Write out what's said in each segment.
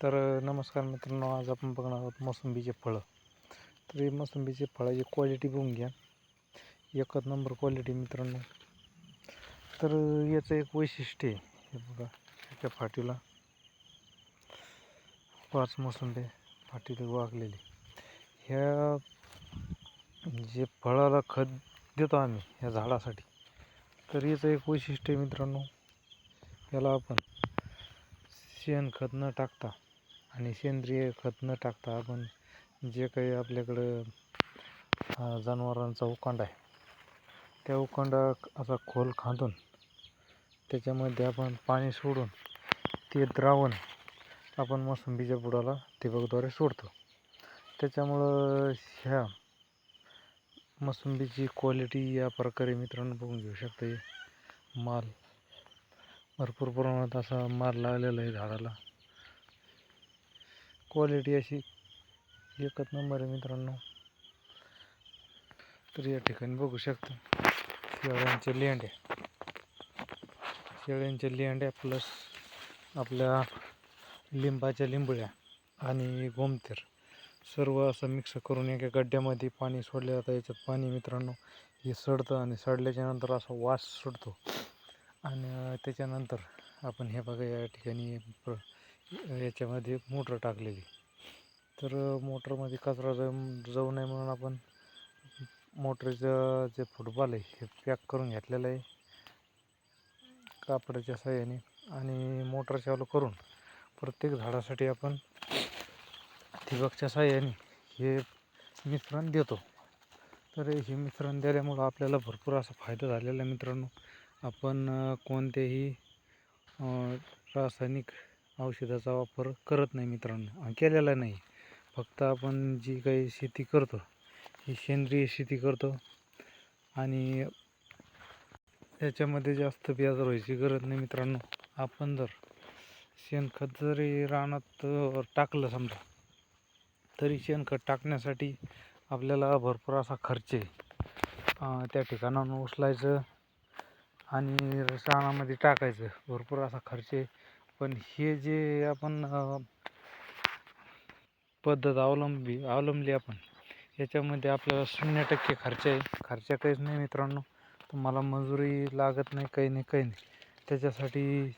तर नमस्कार मित्रांनो, आज आपण बघणार आहोत मोसंबीचे फळं. तर हे मोसंबीचे फळाची क्वालिटी बघून घ्या. एकच नंबर क्वालिटी मित्रांनो. तर याचं एक वैशिष्ट्य आहे, हे बघा एका फाटीला 5 मोसंबी फाटीला वागलेली. ह्या जे फळाला खत देतो आम्ही ह्या झाडासाठी, तर याचं एक वैशिष्ट्य आहे मित्रांनो. याला आपण शेणखत न टाकता आणि सेंद्रिय खत न टाकता आपण जे काही आपल्याकडं जनावरांचा उकांडा आहे, त्या उकांडा असा खोल खांदून त्याच्यामध्ये आपण पाणी सोडून ते द्रावण आपण मोसंबीच्या बुडाला ठिबकद्वारे सोडतो. त्याच्यामुळं ह्या मोसंबीची क्वालिटी या प्रकारे मित्रांनो बघून घेऊ शकता. माल भरपूर प्रमाणात असा माल लागलेला आहे झाडाला. क्वालिटी अशी एकच नंबर आहे मित्रांनो. तर या ठिकाणी बघू शकता शेळ्यांच्या लेंड्या प्लस आपल्या लिंबाच्या लिंबळ्या आणि गोमतीर सर्व असं मिक्स करून एका गड्ड्यामध्ये पाणी सोडलं जातं. याच्यात पाणी मित्रांनो हे सडतं आणि सडल्याच्या नंतर असा वास सुटतो. आणि त्याच्यानंतर आपण हे बघा या ठिकाणी याच्यामध्ये मोटर टाकलेली. तर मोटरमध्ये कचरा जाऊ नये म्हणून आपण मोटरचं जे फुटबॉल आहे हे पॅक करून घेतलेलं आहे कापडाच्या साहाय्याने. आणि मोटर चालू करून प्रत्येक झाडासाठी आपण ठिबकच्या साहाय्याने हे मिश्रण देतो. तर हे मिश्रण दिल्यामुळं आपल्याला भरपूर असा फायदा झालेला आहे मित्रांनो. आपण कोणत्याही रासायनिक औषधाचा वापर करत नाही मित्रांनो, केलेला नाही. फक्त आपण जी काही शेती करतो ही सेंद्रिय शेती करतो आणि त्याच्यामध्ये जास्त व्याज व्हायची गरज नाही मित्रांनो. आपण जर शेणखत जरी रानात टाकलं समजा, तरी शेणखत टाकण्यासाठी आपल्याला भरपूर असा खर्च आहे. त्या ठिकाणाहून उचलायचं आणि रानामध्ये टाकायचं, भरपूर असा खर्च आहे. पण हे जे आपण पद्धत अवलंबली आपण, याच्यामध्ये आपल्याला 0% खर्च आहे. खर्च काहीच नाही मित्रांनो. तुम्हाला मजुरी लागत नाही, काही नाही. त्याच्यासाठी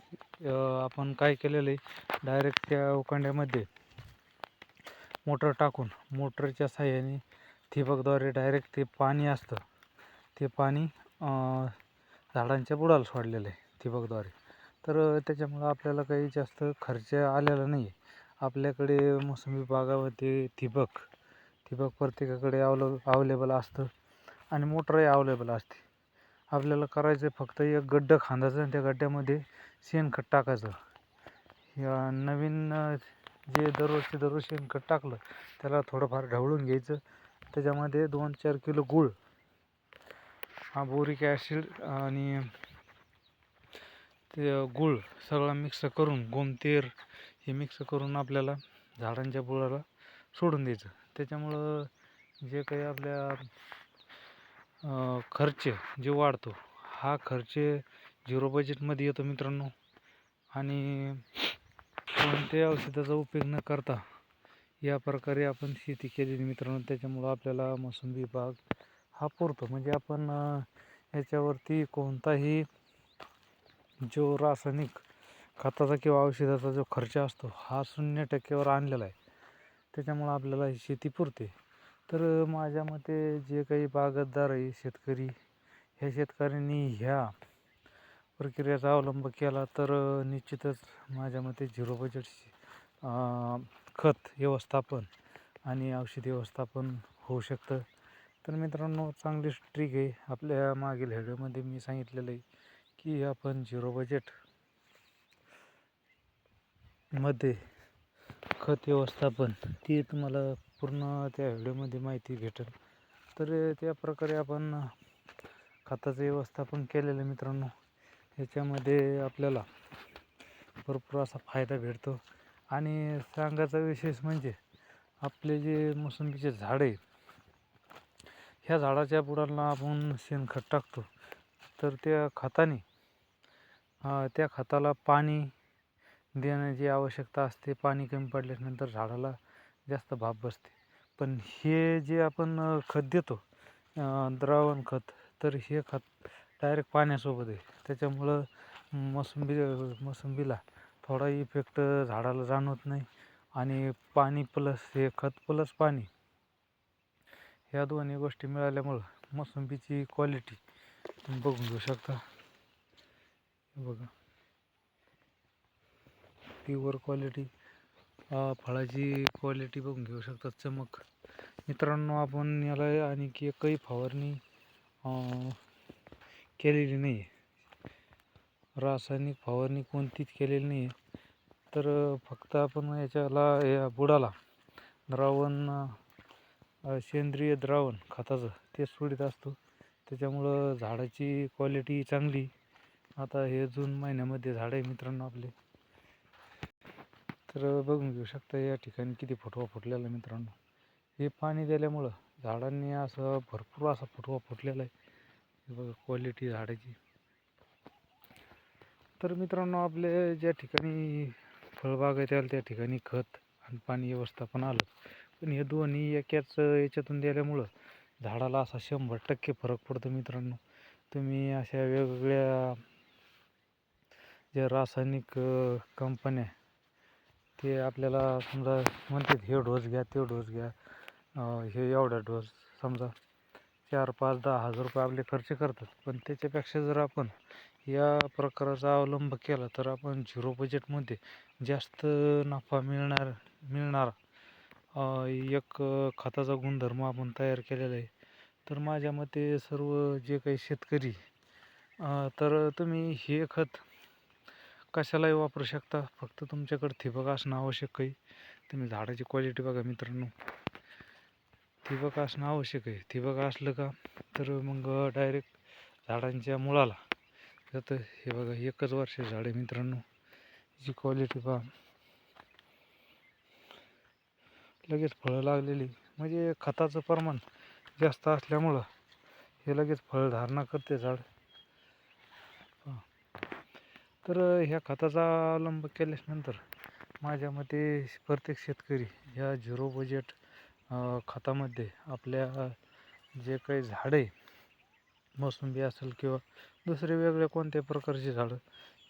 आपण काय केलेलं आहे, डायरेक्ट त्या उकांड्यामध्ये मोटर टाकून मोटरच्या साहाय्याने ठिबकद्वारे डायरेक्ट ते पाणी असतं, ते पाणी झाडांच्या बुडाला सोडलेलं आहे ठिबकद्वारे. तर त्याच्यामुळं आपल्याला काही जास्त खर्च आलेला नाही. आपल्याकडे मोसंबी बागामध्ये ठिबक प्रत्येकाकडे अवेलेबल असतं आणि मोटरही अवेलेबल असते. आपल्याला करायचं फक्त एक गड्डं खांदायचं आणि त्या गड्ड्यामध्ये शेणखत टाकायचं. या नवीन जे दररोज शेणखत टाकलं त्याला थोडंफार ढवळून घ्यायचं. त्याच्यामध्ये 2-4 किलो गूळ, बोरिक ॲसिड आणि ते गूळ सगळा मिक्स करून, गोमतीर हे मिक्स करून आपल्याला झाडांच्या बुडाला सोडून द्यायचं. त्याच्यामुळं जे काही आपल्या खर्च जे वाढतो, हा खर्च 0 बजेटमध्ये येतो मित्रांनो. आणि कोणत्याही औषधाचा उपयोग न करता या प्रकारे आपण शेती केलेली मित्रांनो. त्याच्यामुळं आपल्याला मोसंबी बाग हा पुरतो. म्हणजे आपण याच्यावरती कोणताही जो रासायनिक खताचा किंवा औषधाचा जो खर्च असतो हा 0% आणलेला आहे. त्याच्यामुळं आपल्याला ही शेती पुरते. तर माझ्या मते जे काही बागायतदार आहे शेतकरी, ह्या शेतकऱ्यांनी ह्या प्रक्रियेचा अवलंब केला तर निश्चितच माझ्या मते 0 बजेट खत व्यवस्थापन आणि औषधी व्यवस्थापन होऊ शकतं. तर मित्रांनो, चांगली ट्रिक आहे. आपल्या मागील व्हिडिओमध्ये मी सांगितलेलं आहे की आपण 0 बजेट मध्ये खत व्यवस्थापन, ती तुम्हाला पूर्ण त्या व्हिडिओमध्ये माहिती भेटेल. तर त्या प्रकारे आपण खताचं व्यवस्थापन केलेलं मित्रांनो. ह्याच्यामध्ये आपल्याला भरपूर असा फायदा भेटतो. आणि सांगायचा विशेष म्हणजे आपले जे मोसंबीचे झाड आहे, ह्या झाडाच्या बुडाला आपण शेणखत टाकतो, तर त्या खताने त्या खताला पाणी देण्याची आवश्यकता असते. पाणी कमी पडल्यानंतर झाडाला जास्त भाप बसते. पण हे जे आपण खत देतो द्रावण खत, तर हे खत डायरेक्ट पाण्यासोबत आहे. त्याच्यामुळं मोसंबीला थोडा इफेक्ट झाडाला जाणवत नाही. आणि पाणी प्लस हे खत प्लस पाणी ह्या दोन्ही गोष्टी मिळाल्यामुळं मोसंबीची क्वालिटी तुम्ही बघून घेऊ शकता. बघा प्युअर क्वालिटी, फळाची क्वालिटी बघून घेऊ शकता, चमक. मित्रांनो, आपण याला आणखी एकही फवारणी केलेली नाही आहे, रासायनिक फवारणी कोणतीच केलेली नाही आहे. तर फक्त आपण या बुडाला द्रावण सेंद्रिय द्रावण खताचं ते सोडित असतो. त्याच्यामुळं झाडाची क्वालिटी चांगली. आता हे जून महिन्यामध्ये झाड आहे मित्रांनो आपले. तर बघून घेऊ शकता या ठिकाणी किती फुटवा फुटलेला आहे मित्रांनो. हे पाणी दिल्यामुळं झाडांनी असं भरपूर असा फुटवा फुटलेला आहे. हे बघा क्वालिटी झाडाची. तर मित्रांनो, आपले ज्या ठिकाणी फळबाग आहे त्या ठिकाणी खत आणि पाणी व्यवस्थापन आलं, पण हे दोन्ही एकाच याच्यातून दिल्यामुळं झाडाला असा 100% फरक पडतो मित्रांनो. तुम्ही अशा वेगवेगळ्या ज्या रासायनिक कंपन्या ते आपल्याला समजा म्हणतात हे डोस घ्या, ते डोस घ्या, हे एवढा डोस, समजा 4, 5, 10,000 रुपये आपले खर्च करतात. पण त्याच्यापेक्षा जर आपण या प्रकाराचा अवलंब केला तर आपण 0 बजेटमध्ये जास्त नफा मिळणारा एक खताचा गुणधर्म आपण तयार केलेला आहे. तर माझ्या मते सर्व जे काही शेतकरी तर तुम्ही हे खत कशालाही वापरू शकता. फक्त तुमच्याकडे ठिबक असणं आवश्यक आहे. तुम्ही झाडाची क्वालिटी बघा मित्रांनो, ठिबक असणं आवश्यक आहे. ठिबक असलं का तर मग डायरेक्ट झाडांच्या मुळाला जातं. हे बघा 1च वर्ष झाड आहे मित्रांनो, जी क्वालिटी पहा, लगेच फळं लागलेली. म्हणजे खताचं प्रमाण जास्त असल्यामुळं हे लगेच फळधारणा करते झाड. तर ह्या खताचा अवलंब केल्यानंतर माझ्या मते प्रत्येक शेतकरी ह्या 0 बजेट खतामध्ये आपल्या जे काही झाडं आहे, मोसंबी असेल किंवा दुसरे वेगळ्या कोणत्याही प्रकारची झाडं,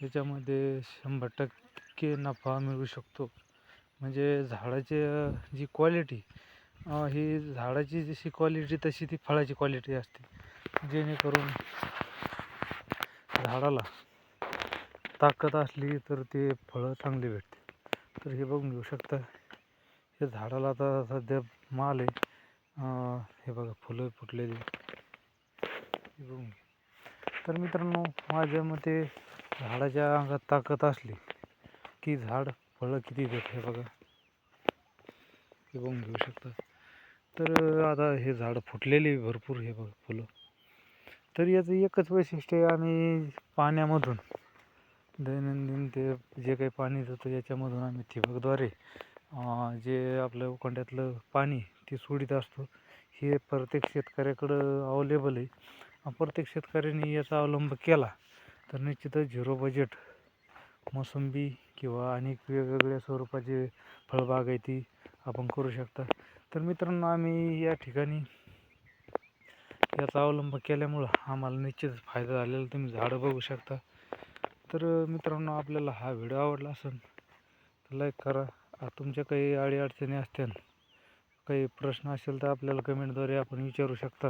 याच्यामध्ये 100% नफा मिळू शकतो. म्हणजे झाडाची जी क्वालिटी, ही झाडाची जशी क्वालिटी तशी ती फळाची क्वालिटी असते. जेणेकरून झाडाला ताकद असली तर ते फळं चांगली भेटते. तर हे बघून घेऊ शकता, हे झाडाला आता सध्या माल आहे. हे बघा फुलं फुटलेली. हे बघून. तर मित्रांनो, माझ्या मते झाडाच्या अंगात ताकद असली की झाड फळं किती देते. हे बघा, हे बघून घेऊ शकता. तर आता हे झाड फुटलेली भरपूर, हे बघा फुलं. तर याचं एकच वैशिष्ट्य आहे, आम्ही पाण्यामधून दैनंदिन ते जे काही पाणी देतो याच्यामधून आम्ही ठिबकद्वारे जे आपलं उकंड्यातलं पाणी ते सोडित असतो. हे प्रत्येक शेतकऱ्याकडं अवेलेबल आहे. प्रत्येक शेतकऱ्याने याचा अवलंब केला तर निश्चितच 0 बजेट मोसंबी किंवा अनेक वेगवेगळ्या स्वरूपाचे फळबागायती आपण करू शकता. तर मित्रांनो, आम्ही या ठिकाणी याचा अवलंब केल्यामुळं आम्हाला निश्चितच फायदा झालेला तुम्ही झाडं बघू शकता. तर मित्रांनो, आपल्याला हा व्हिडिओ आवडला असेल तर लाईक करा. तुमच्या काही अडीअडचणी असतील, काही प्रश्न असेल तर आपल्याला कमेंटद्वारे आपण विचारू शकता.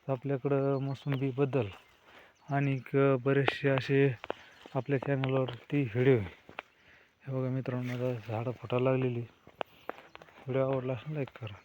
आपल्याकडं मोसंबीबद्दल आणि बरेचसे असे आपल्या चॅनलवरती व्हिडिओ आहे. हे बघा मित्रांनो, आता झाडं फुटायला लागलेली. व्हिडिओ आवडला असेल लाईक करा.